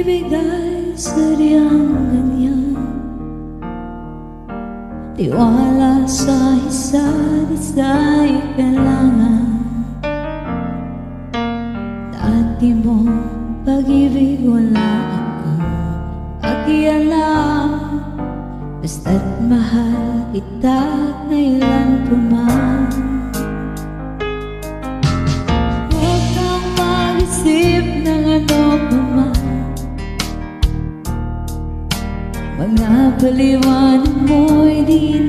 pag-ibig ay sadyang ganyan. Tiwala sa isa't isa'y kailangan. Dati mong pag-ibig wala akong pakialam. Basta't mahal kita kailan pa man. Huwag kang mag-isip ng ano pa man. Mga paliwanag mo'y di